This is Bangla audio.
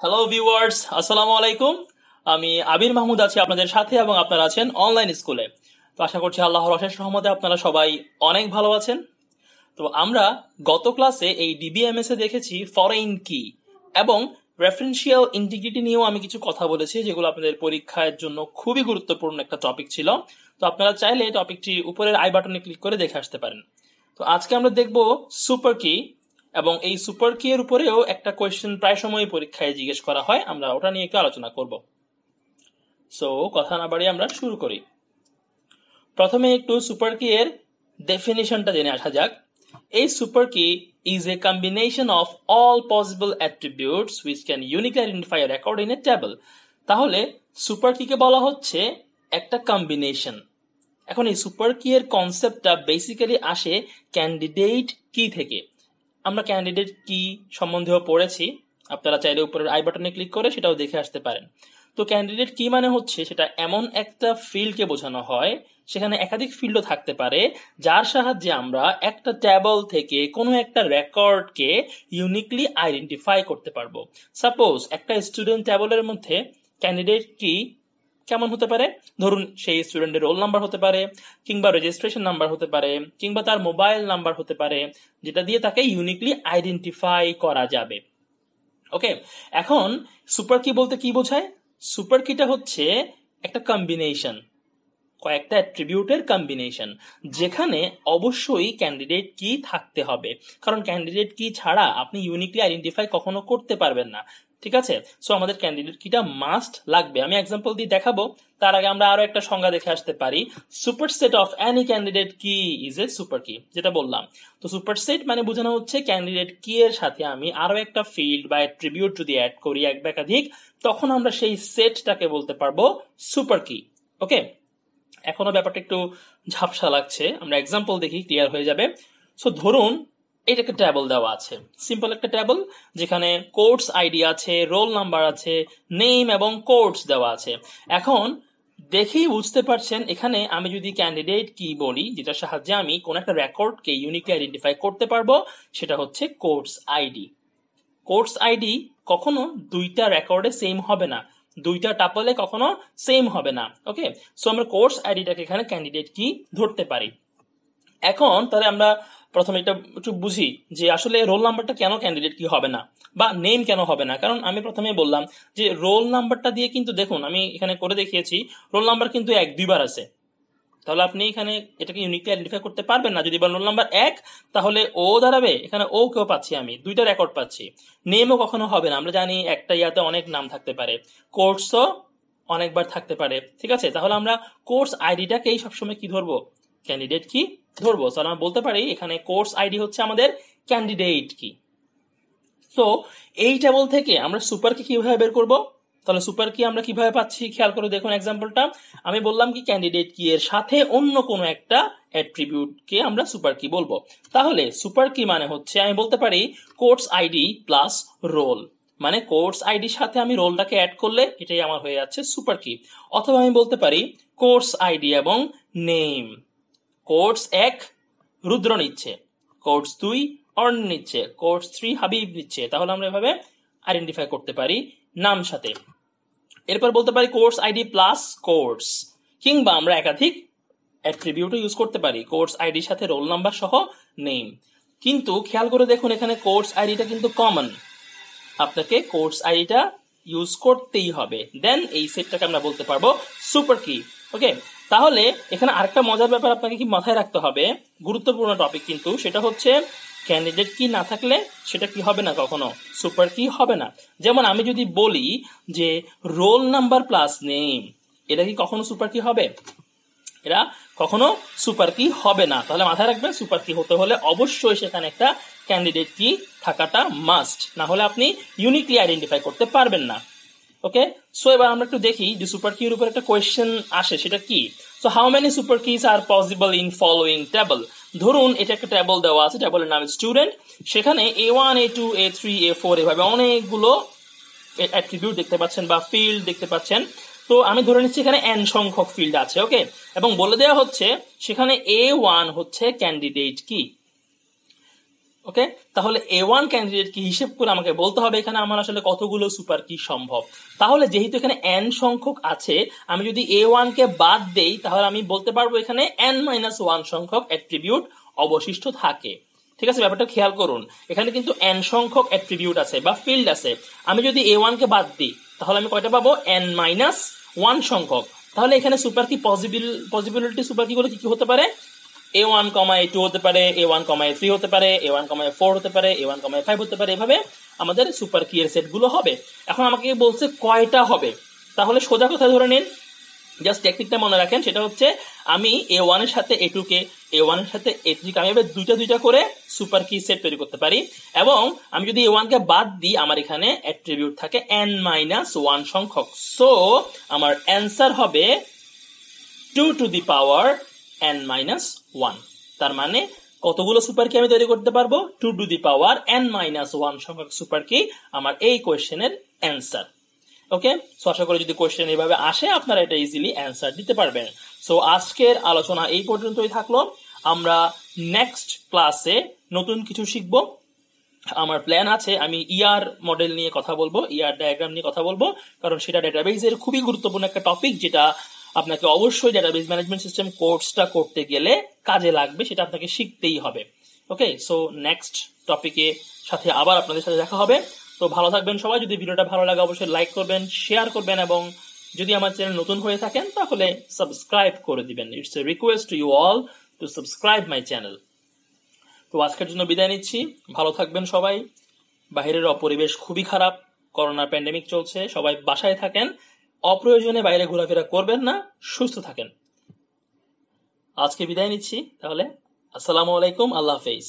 হ্যালো ভিউয়ার্স, আসসালামু আলাইকুম। আমি আবির মাহমুদ আছি আপনাদের সাথে এবং আপনারা আছেন অনলাইন স্কুলে। তো আশা করছি আল্লাহর অশেষ রহমতে আপনারা সবাই অনেক ভালো আছেন। তো আমরা গত ক্লাসে এই ডিবিএমএস এ দেখেছি ফরেন কি এবং রেফারেন্সিয়াল ইন্টিগ্রিটি নিয়েও আমি কিছু কথা বলেছি, যেগুলো আপনাদের পরীক্ষার জন্য খুবই গুরুত্বপূর্ণ একটা টপিক ছিল। তো আপনারা চাইলে এই টপিকটি উপরের আই বাটনে ক্লিক করে দেখে আসতে পারেন। তো আজকে আমরা দেখব সুপার কি, এবং এই সুপার কি এর উপরেও একটা কোয়েশ্চেন প্রায় সময় পরীক্ষায় জিজ্ঞেস করা হয়, আমরা ওটা নিয়ে একটু আলোচনা করব। সো কথা না বাড়িয়ে আমরা শুরু করি। প্রথমে একটু সুপার কি এর ডেফিনিশনটা জেনে আসা যাক। A super key is a combination of all possible attributes which can uniquely identify a record in a table. তাহলে সুপার কি কে বলা হচ্ছে একটা কম্বিনেশন। এখন এই সুপার কি এর কনসেপ্টটা বেসিক্যালি আসে ক্যান্ডিডেট কি থেকে। আমরা ক্যান্ডিডেট কি সম্বন্ধেও পড়েছি, আপনারা চাইলে উপরের আই বাটনে ক্লিক করে সেটাও দেখে আসতে পারেন। তো ক্যান্ডিডেট কি মানে হচ্ছে সেটা এমন একটা ফিল্ডকে বোঝানো হয়, সেখানে একাধিক ফিল্ডও থাকতে পারে, যার সাহায্যে আমরা একটা টেবল থেকে কোনো একটা রেকর্ডকে ইউনিকলি আইডেন্টিফাই করতে পারবো। সাপোজ একটা স্টুডেন্ট টেবলের মধ্যে ক্যান্ডিডেট কি কেমন হতে পারে, ধরুন সেই স্টুডেন্টের রোল নাম্বার হতে পারে, কিংবা রেজিস্ট্রেশন নাম্বার হতে পারে, কিংবা তার মোবাইল নাম্বার হতে পারে, যেটা দিয়ে তাকে ইউনিকলি আইডেন্টিফাই করা যাবে। ওকে, এখন সুপার কি বলতে কি বোঝায়? সুপার কিটা হচ্ছে একটা কম্বিনেশন, কয়েকটা অ্যাট্রিবিউটের কম্বিনেশন, যেখানে অবশ্যই ক্যান্ডিডেট কি থাকতে হবে, কারণ ক্যান্ডিডেট কি ছাড়া আপনি ইউনিকলি আইডেন্টিফাই কখনো করতে পারবেন না। ঠিক আছে, সো আমাদের ক্যান্ডিডেট কিটা মাস্ট লাগবে। আমি এক্সাম্পল দিয়ে দেখাবো, তার আগে আমরা আরো একটা সংজ্ঞা দেখে আসতে পারি। সুপারসেট অফ এনি ক্যান্ডিডেট কি ইজ এ সুপার কি, যেটা বললাম। তো সুপারসেট মানে বোঝানো হচ্ছে ক্যান্ডিডেট কি এর সাথে আমি আরো একটা ফিল্ড বা অ্যাট্রিবিউট যদি অ্যাড করি এক বা একাধিক, তখন আমরা সেই সেটটাকে বলতে পারবো সুপার কি। ওকে, এখনো ব্যাপারটা একটু ঝাপসা লাগছে, আমরা এক্সাম্পল দেখি ক্লিয়ার হয়ে যাবে। সো ধরুন এটা একটা টেবল দেওয়া আছে, সিম্পল একটা টেবল, যেখানে কোর্স আইডি আছে, রোল নাম্বার আছে, নেম এবং কোর্স দেওয়া আছে। এখন দেখেই বুঝতে পারছেন এখানে আমি যদি ক্যান্ডিডেট কি বলি, যেটার সাহায্যে আমি কোন একটা রেকর্ডকে ইউনিকলি আইডেন্টিফাই করতে পারবো, সেটা হচ্ছে কোর্স আইডি। কোর্স আইডি কখনো দুইটা রেকর্ডে সেম হবে না, দুইটা টাপলে কখনো সেম হবে না। ওকে, সো আমরা কোর্স আইডিটাকে এখানে ক্যান্ডিডেট কি ধরতে পারি। এখন তাহলে আমরা প্রথমে এটা একটু বুঝি যে আসলে রোল নাম্বারটা কেন ক্যান্ডিডেট কি হবে না, বা নেম কেন হবে না। কারণ আমি প্রথমে বললাম যে রোল নাম্বারটা দিয়ে কিন্তু দেখুন আমি এখানে করে দেখিয়েছি, রোল নাম্বার কিন্তু 1-2 বার আছে, তাহলে আপনি এখানে এটাকে ইউনিকলি আইডেন্টিফাই করতে পারবেন না। যদি বলেন রোল নাম্বার 1, তাহলে ও দাঁড়াবে, এখানে ও কেউ পাচ্ছি, আমি দুইটা রেকর্ড পাচ্ছি। নেমও কখনো হবে না, আমরা জানি একটা ইয়াতে অনেক নাম থাকতে পারে, কোর্সও অনেকবার থাকতে পারে। ঠিক আছে, তাহলে আমরা কোর্স আইডিটাকেই সবসময় কি ধরবো, ক্যান্ডিডেট কি ধরবো। তাহলে আমরা বলতে পারি এখানে কোর্স আইডি হচ্ছে আমাদের ক্যান্ডিডেট কি। তো এই টেবল থেকে আমরা সুপার কি কিভাবে বের করব? তাহলে সুপার কি আমরা কিভাবে পাচ্ছি খেয়াল করে দেখুন এক্সাম্পলটা। আমি বললাম কি ক্যান্ডিডেট কি এর সাথে অন্য কোনো একটা অ্যাট্রিবিউটকে আমরা সুপার কি বলবো। তাহলে সুপার কি মানে হচ্ছে আমি বলতে পারি কোর্স আইডি প্লাস রোল, মানে কোর্স আইডির সাথে আমি রোলটাকে অ্যাড করলে এটাই আমার হয়ে যাচ্ছে সুপার কি। অথবা আমি বলতে পারি কোর্স আইডি এবং নেম। কোর্স 1 রুদ্র নিচ্ছে, কোর্স 2 অর্ণ নিচ্ছে, কোর্স 3 হাবিব নিচ্ছে, তাহলে আমরা এভাবে আইডেন্টিফাই করতে পারি নাম সাথে। এরপর বলতে পারি কোর্স আইডি প্লাস কোর্স, কিংবা আমরা একাধিক অ্যাট্রিবিউটও ইউজ করতে পারি, কোর্স আইডির সাথে রোল নাম্বার সহ নেম। কিন্তু খেয়াল করে দেখুন এখানে কোর্স আইডিটা কিন্তু কমন, আপনাকে কোর্স আইডিটা ইউজ করতেই হবে, দেন এই সেটটাকে আমরা বলতে পারবো সুপার কি। ওকে, তাহলে এখানে আরেকটা মজার ব্যাপার আপনাকে কি মাথায় রাখতে হবে, গুরুত্বপূর্ণ টপিক কিন্তু, সেটা হচ্ছে ক্যান্ডিডেট কি না থাকলে সেটা কি হবে না, কখনো সুপার কি হবে না। যেমন আমি যদি বলি যে রোল নাম্বার প্লাস নেম, এটা কি কখনো সুপার কি হবে? এরা কখনো সুপার কি হবে না। তাহলে মাথায় রাখবেন সুপার কি হতে হলে অবশ্যই সেখানে একটা ক্যান্ডিডেট কি থাকাটা মাস্ট, না হলে আপনি ইউনিকলি আইডেন্টিফাই করতে পারবেন না। ওকে, সো এবার আমরা একটু দেখি যে সুপার কি এর উপর একটা কোয়েশ্চেন আসে, সেটা কি। So how many super keys are possible in following table. ধরুন এটা একটা টেবল দেওয়া আছে, টেবলের নাম স্টুডেন্ট, সেখানে A1 A2 A3 A4 এভাবে অনেকগুলো অ্যাট্রিবিউট দেখতে পাচ্ছেন বা ফিল্ড দেখতে পাচ্ছেন। তো আমি ধরে নিচ্ছি এখানে n সংখ্যক ফিল্ড আছে। ওকে, এবং বলে দেওয়া হচ্ছে সেখানে A1 হচ্ছে ক্যান্ডিডেট কি। ওকে, তাহলে A1 ক্যান্ডিডেট কি হিসেব করে আমাকে বলতে হবে এখানে আমার আসলে কতগুলো সুপার কি সম্ভব। তাহলে যেহেতু এখানে n সংখ্যক আছে, আমি যদি A1 কে বাদ দেই তাহলে আমি বলতে পারবো এখানে n-1 সংখ্যক অ্যাট্রিবিউট অবশিষ্ট থাকে। ঠিক আছে, ব্যাপারটা খেয়াল করুন, এখানে কিন্তু n সংখ্যক অ্যাট্রিবিউট আছে বা ফিল্ড আছে। আমি যদি A1 কে বাদ দিই তাহলে আমি কয়টা পাবো? n-1 সংখ্যক। তাহলে এখানে super key possibility super key গুলো কি হতে পারে? A1, A2 হতে পারে, A1, A3 হতে পারে, A1, A4 হতে পারে, A1, A5 হতে পারে। এভাবে আমাদের সুপার কি এর সেট গুলো হবে। এখন আমাকে বলছে কয়টা হবে, তাহলে সোজা কথা ধরে নিন, জাস্ট টেকনিকটা মনে রাখেন, সেটা হচ্ছে আমি A1 এর সাথে A2 কে, A1 এর সাথে A3 কে আমি এবার দুইটা করে সুপার কি সেট তৈরি করতে পারি। এবং আমি যদি A1 কে বাদ দিই আমার এখানে অ্যাট্রিবিউট থাকে n-1 সংখ্যক। সো আমার অ্যান্সার হবে 2 to the power n-1। তার মানে কতগুলো সুপার কি আমি তৈরি করতে পারবো? 2 to the power n-1 সংখ্যক সুপার কি আমার এই কোয়েশ্চেনের অ্যান্সার। ওকে, সো আশা করি যদি কোয়েশ্চেন এইভাবে আসে আপনারা এটা ইজিলি অ্যান্সার দিতে পারবেন। সো আজকের আলোচনা এই পর্যন্তই থাকলো। আমরা নেক্সট ক্লাসে নতুন কিছু শিখবো। আমার প্ল্যান আছে আমি ইআর মডেল নিয়ে কথা বলবো, ইআর ডায়াগ্রাম নিয়ে কথা বলবো, কারণ সেটা ডেটাবেজের খুবই গুরুত্বপূর্ণ একটা টপিক, যেটা আপনাকে অবশ্যই ডেটাবেজ ম্যানেজমেন্ট সিস্টেম কোর্সটা করতে গেলে কাজে লাগবে, সেটা আপনাকে শিখতেই হবে। ওকে, সো নেক্সট টপিকে সাথে আবার আপনাদের সাথে দেখা হবে। তো ভালো থাকবেন সবাই। যদি ভিডিওটা ভালো লাগে অবশ্যই লাইক করবেন, শেয়ার করবেন, এবং যদি আমার চ্যানেল নতুন হয়ে থাকেন তাহলে সাবস্ক্রাইব করে দিবেন। It's a request to you all to subscribe my channel. তো আজকের জন্য বিদায় নিচ্ছি, ভালো থাকবেন সবাই। বাইরের পরিবেশ খুবই খারাপ, করোনা প্যান্ডেমিক চলছে, সবাই বাসায় থাকেন, অপ্রয়োজনে বাইরে ঘোরাফেরা করবেন না, সুস্থ থাকেন। আজকে বিদায় নিচ্ছি তাহলে, আসসালামু আলাইকুম, আল্লাহ হাফেজ।